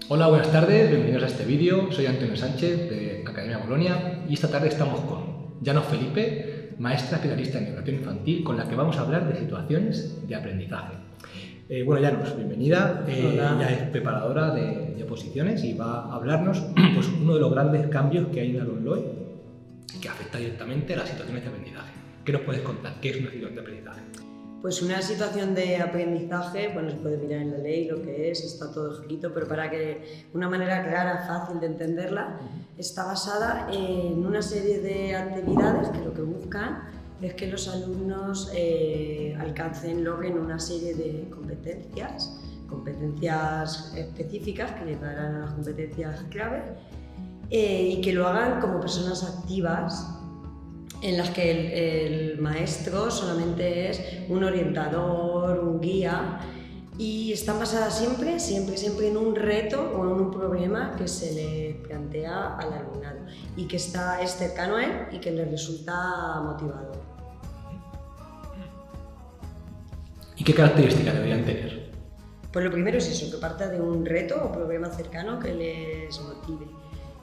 Hola, buenas tardes, bienvenidos a este vídeo. Soy Antonio Sánchez de Academia Bolonia y esta tarde estamos con Llanos Felipe, maestra especialista en educación infantil, con la que vamos a hablar de situaciones de aprendizaje. Bueno, Llanos, bienvenida. Ella es preparadora de oposiciones y va a hablarnos pues, uno de los grandes cambios que hay en Alumloy que afecta directamente a las situaciones de aprendizaje. ¿Qué nos puedes contar? ¿Qué es una situación de aprendizaje? Pues una situación de aprendizaje, bueno, se puede mirar en la ley lo que es, está todo escrito, pero para que una manera clara, fácil de entenderla, está basada en una serie de actividades que lo que buscan es que los alumnos logren una serie de competencias específicas que les darán a las competencias clave y que lo hagan como personas activas, en las que el maestro solamente es un orientador, un guía, y están basadas siempre en un reto o en un problema que se le plantea al alumnado y que es cercano a él y que le resulta motivador. ¿Y qué características deberían tener? Pues lo primero es eso, que parta de un reto o problema cercano que les motive.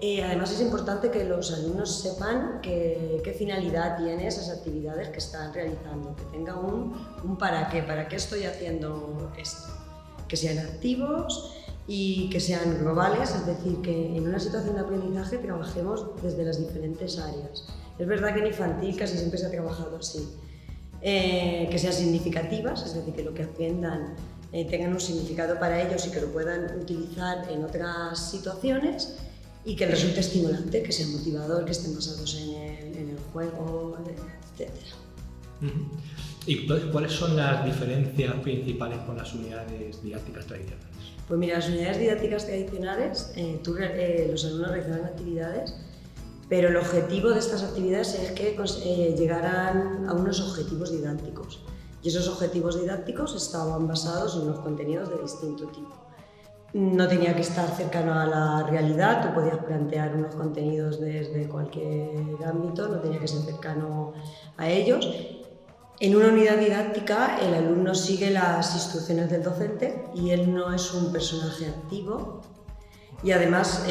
Además es importante que los alumnos sepan qué finalidad tienen esas actividades que están realizando, que tenga un para qué estoy haciendo esto, que sean activos y que sean globales, es decir, que en una situación de aprendizaje trabajemos desde las diferentes áreas. Es verdad que en infantil casi siempre se ha trabajado así, que sean significativas, es decir, que lo que aprendan tengan un significado para ellos y que lo puedan utilizar en otras situaciones, y que resulte estimulante, que sea motivador, que estén basados en el juego, etc. ¿Y cuáles son las diferencias principales con las unidades didácticas tradicionales? Pues mira, las unidades didácticas tradicionales, los alumnos realizan actividades, pero el objetivo de estas actividades es que llegaran a unos objetivos didácticos. Y esos objetivos didácticos estaban basados en unos contenidos de distinto tipo. No tenía que estar cercano a la realidad, tú podías plantear unos contenidos desde cualquier ámbito, no tenía que ser cercano a ellos. En una unidad didáctica el alumno sigue las instrucciones del docente y él no es un personaje activo, y además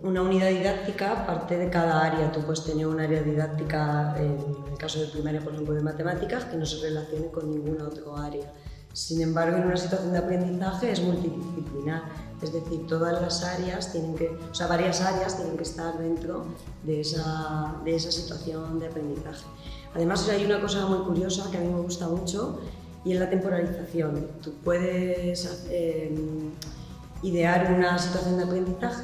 una unidad didáctica parte de cada área. Tú puedes tener un área didáctica, en el caso de primaria por ejemplo de matemáticas, que no se relacione con ninguna otra área. Sin embargo, en una situación de aprendizaje es multidisciplinar, es decir, todas las áreas varias áreas tienen que estar dentro de esa situación de aprendizaje. Además, hay una cosa muy curiosa que a mí me gusta mucho y es la temporalización. Tú puedes idear una situación de aprendizaje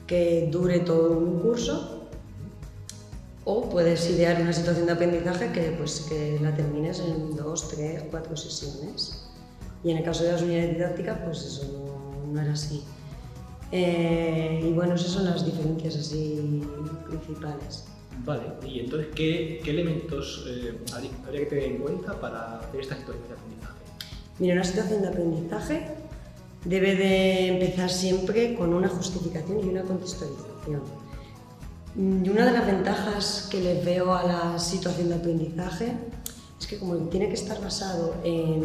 que dure todo un curso, o puedes idear una situación de aprendizaje que la termines en 2, 3, 4 sesiones. Y en el caso de las unidades didácticas, pues eso no era así. Y bueno, esas son las diferencias así principales. Vale, y entonces, ¿qué elementos habría que tener en cuenta para hacer esta situación de aprendizaje? Mira, una situación de aprendizaje debe de empezar siempre con una justificación y una contextualización. Y una de las ventajas que les veo a la situación de aprendizaje es que como tiene que estar basado en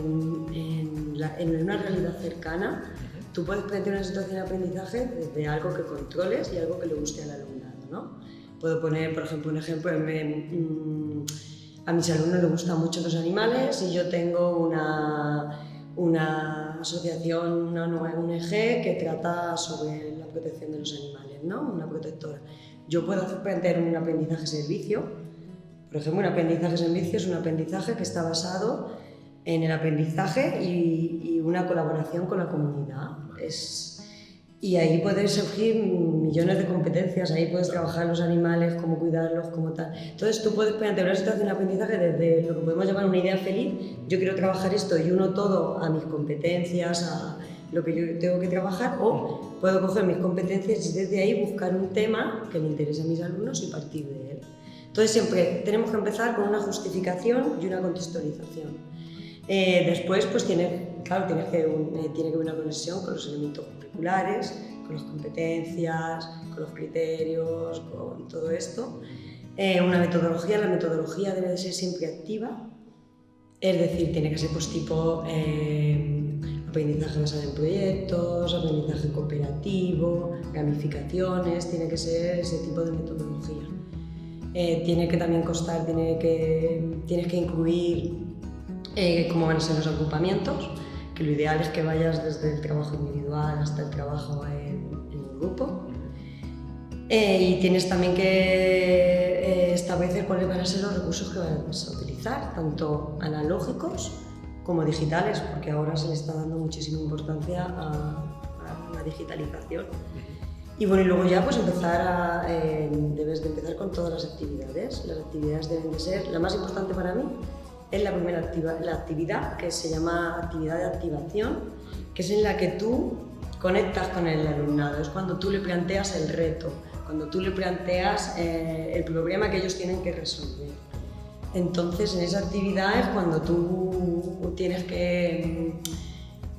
una realidad cercana, tú puedes plantear una situación de aprendizaje desde algo que controles y algo que le guste al alumnado, ¿no? Puedo poner, por ejemplo, un ejemplo. A mis alumnos les gustan mucho los animales y yo tengo una asociación, una ONG que trata sobre la protección de los animales, ¿no? Una protectora. Yo puedo plantear un aprendizaje servicio. Por ejemplo, un aprendizaje servicio es un aprendizaje que está basado en el aprendizaje y una colaboración con la comunidad. Y ahí pueden surgir millones de competencias, ahí puedes trabajar los animales, cómo cuidarlos, cómo tal. Entonces tú puedes plantear una situación de aprendizaje desde lo que podemos llamar una idea feliz. Yo quiero trabajar esto y uno todo a mis competencias, a lo que yo tengo que trabajar, o puedo coger mis competencias y desde ahí buscar un tema que le interese a mis alumnos y partir de él. Entonces siempre tenemos que empezar con una justificación y una contextualización. Después pues tiene que haber una conexión con los elementos curriculares, con las competencias, con los criterios, con todo esto. Una metodología, la metodología debe de ser siempre activa, es decir, tiene que ser pues tipo aprendizaje basado en proyectos, aprendizaje cooperativo, gamificaciones, tiene que ser ese tipo de metodología. Tiene que también constar, tienes que incluir cómo van a ser los agrupamientos, que lo ideal es que vayas desde el trabajo individual hasta el trabajo en el grupo. Y tienes también que establecer cuáles van a ser los recursos que vas a utilizar, tanto analógicos como digitales, porque ahora se le está dando muchísima importancia a la digitalización. Y bueno, y luego ya pues debes de empezar con todas las actividades. Las actividades deben de ser, la más importante para mí es la primera la actividad, que se llama actividad de activación, que es en la que tú conectas con el alumnado, es cuando tú le planteas el reto, cuando tú le planteas el problema que ellos tienen que resolver. Entonces, en esa actividad es cuando tú tienes que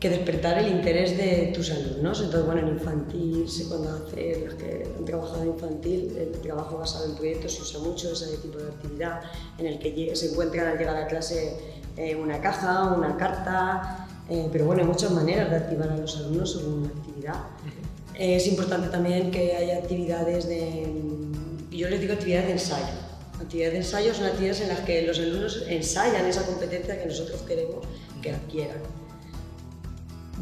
despertar el interés de tus alumnos. Entonces, bueno, en infantil, cuando los que han trabajado en infantil, el trabajo basado en proyectos se usa mucho ese tipo de actividad en el que se encuentran al llegar a clase una caja, una carta, pero bueno, hay muchas maneras de activar a los alumnos según la actividad. Es importante también que haya actividades yo les digo actividades de ensayo. Actividades de ensayo son actividades en las que los alumnos ensayan esa competencia que nosotros queremos que adquieran.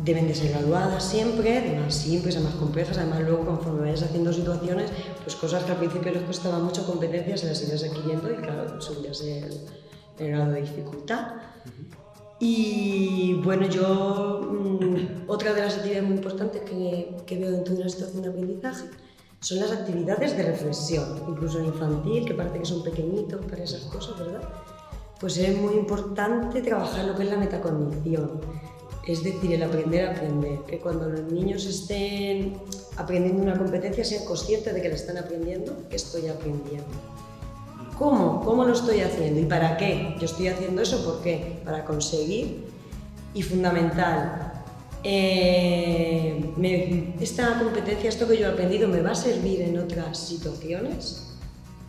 Deben de ser graduadas siempre, de más simples a más complejas, además luego conforme vayas haciendo situaciones, pues cosas que al principio les costaba mucho competencias se las irás adquiriendo y claro, subirás el grado de dificultad. Y bueno, otra de las actividades muy importantes que veo dentro de una situación de aprendizaje son las actividades de reflexión, incluso en infantil, que parece que son pequeñitos para esas cosas, ¿verdad? Pues es muy importante trabajar lo que es la metacognición, es decir, el aprender a aprender, que cuando los niños estén aprendiendo una competencia sean conscientes de que la están aprendiendo, que estoy aprendiendo. ¿Cómo? ¿Cómo lo estoy haciendo? ¿Y para qué? Yo estoy haciendo eso, ¿por qué? Para conseguir, y fundamental, esta competencia, esto que yo he aprendido, ¿me va a servir en otras situaciones?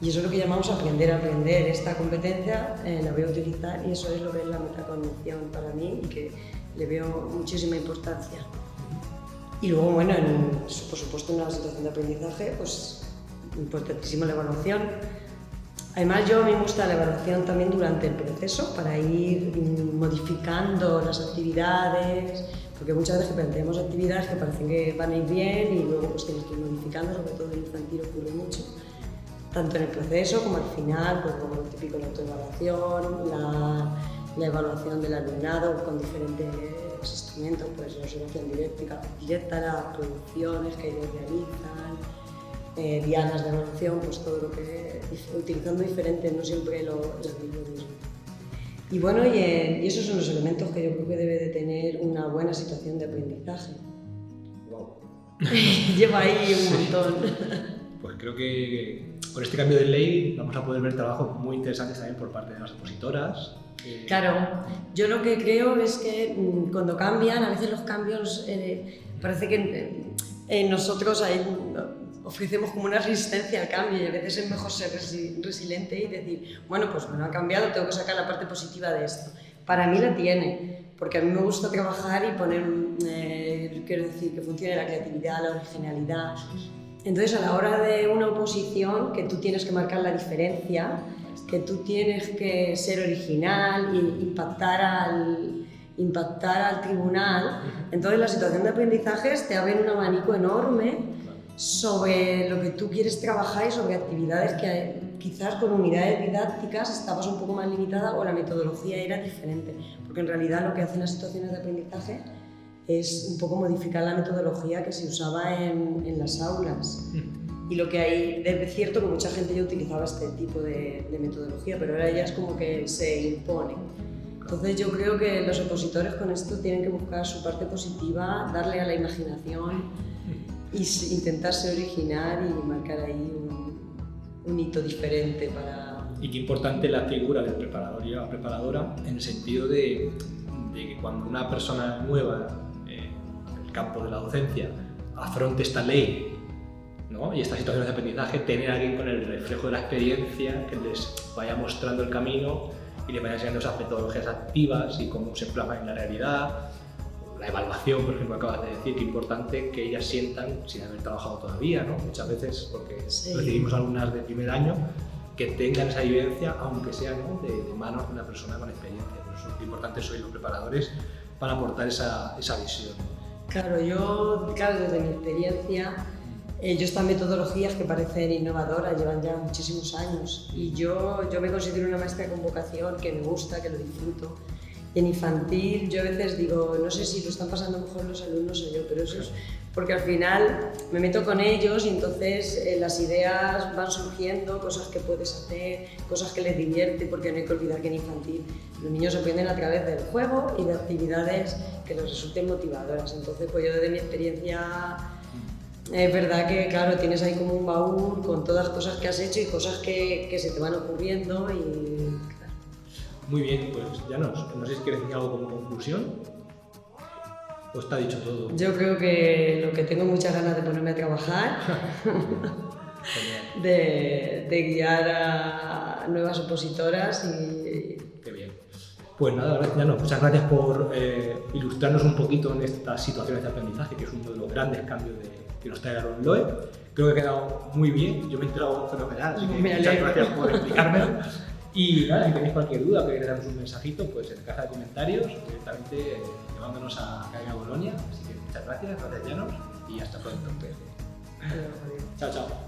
Y eso es lo que llamamos aprender a aprender. Esta competencia la voy a utilizar y eso es lo que es la metacognición para mí y que le veo muchísima importancia. Y luego, bueno, por supuesto en una situación de aprendizaje, pues importantísima la evaluación. Además, a mí me gusta la evaluación también durante el proceso para ir modificando las actividades, porque muchas veces planteamos actividades que parecen que van a ir bien y luego pues tienes que ir modificando, sobre todo en infantil ocurre mucho, tanto en el proceso como al final, pues como lo típico, la autoevaluación, la evaluación del alumnado con diferentes instrumentos, pues la observación directa, las producciones que ellos realizan, dianas de evaluación, pues todo lo que utilizando diferentes, no siempre lo mismo. Y bueno, y esos son los elementos que yo creo que debe de tener una buena situación de aprendizaje. Wow. Lleva ahí un montón. Pues creo que con este cambio de ley vamos a poder ver trabajos muy interesantes también por parte de las opositoras. Claro, yo lo que creo es que cuando cambian, a veces los cambios parece que nosotros ofrecemos como una resistencia al cambio y a veces es mejor ser resiliente y decir, bueno, pues me lo ha cambiado, tengo que sacar la parte positiva de esto. Para mí la tiene, porque a mí me gusta trabajar y poner, quiero decir, que funcione la creatividad, la originalidad. Entonces, a la hora de una oposición, que tú tienes que marcar la diferencia, que tú tienes que ser original e impactar al tribunal, entonces la situación de aprendizajes te abre un abanico enorme sobre lo que tú quieres trabajar y sobre actividades que quizás con unidades didácticas estabas un poco más limitada o la metodología era diferente, porque en realidad lo que hacen las situaciones de aprendizaje es un poco modificar la metodología que se usaba en las aulas. Y lo que hay, es cierto que mucha gente ya utilizaba este tipo de metodología, pero ahora ya es como que se impone. Entonces yo creo que los opositores con esto tienen que buscar su parte positiva, darle a la imaginación y intentar ser original y marcar ahí un hito diferente para... Y qué importante la figura del preparador y la preparadora en el sentido de que cuando una persona nueva en el campo de la docencia afronte esta ley, ¿no? Y estas situaciones de aprendizaje, tener a alguien con el reflejo de la experiencia que les vaya mostrando el camino y les vaya enseñando esas metodologías activas y cómo se plasman en la realidad, la evaluación, por ejemplo, acabas de decir, que importante que ellas sientan sin haber trabajado todavía, ¿no? Muchas veces, porque recibimos alumnas de primer año, que tengan esa vivencia, aunque sea, ¿no?, de manos de una persona con experiencia. Por eso es importante sois los preparadores para aportar esa visión. Claro, desde mi experiencia, yo estas metodologías que parecen innovadoras llevan ya muchísimos años y yo me considero una maestra con vocación, que me gusta, que lo disfruto. Y en infantil yo a veces digo, no sé si lo están pasando mejor los alumnos o yo, pero eso es porque al final me meto con ellos y entonces las ideas van surgiendo, cosas que puedes hacer, cosas que les divierte, porque no hay que olvidar que en infantil los niños aprenden a través del juego y de actividades que les resulten motivadoras. Entonces, pues yo desde mi experiencia, es verdad que, claro, tienes ahí como un baúl con todas las cosas que has hecho y cosas que se te van ocurriendo y... Claro. Muy bien, pues ya no sé si quieres decir algo como conclusión. Pues está dicho todo. Yo creo que lo que tengo muchas ganas de ponerme a trabajar, de guiar a nuevas opositoras y... Qué bien. Pues nada, muchas gracias por ilustrarnos un poquito en estas situaciones de aprendizaje, que es uno de los grandes cambios que nos trae la LOE. Creo que ha quedado muy bien, yo me he enterado fenomenal, así que muchas gracias por explicármelo. Y nada, si tenéis cualquier duda o queréis darnos un mensajito, pues en la caja de comentarios o directamente llevándonos a Academia Bolonia. Así que muchas gracias, Llanos, y hasta pronto. Chao, chao.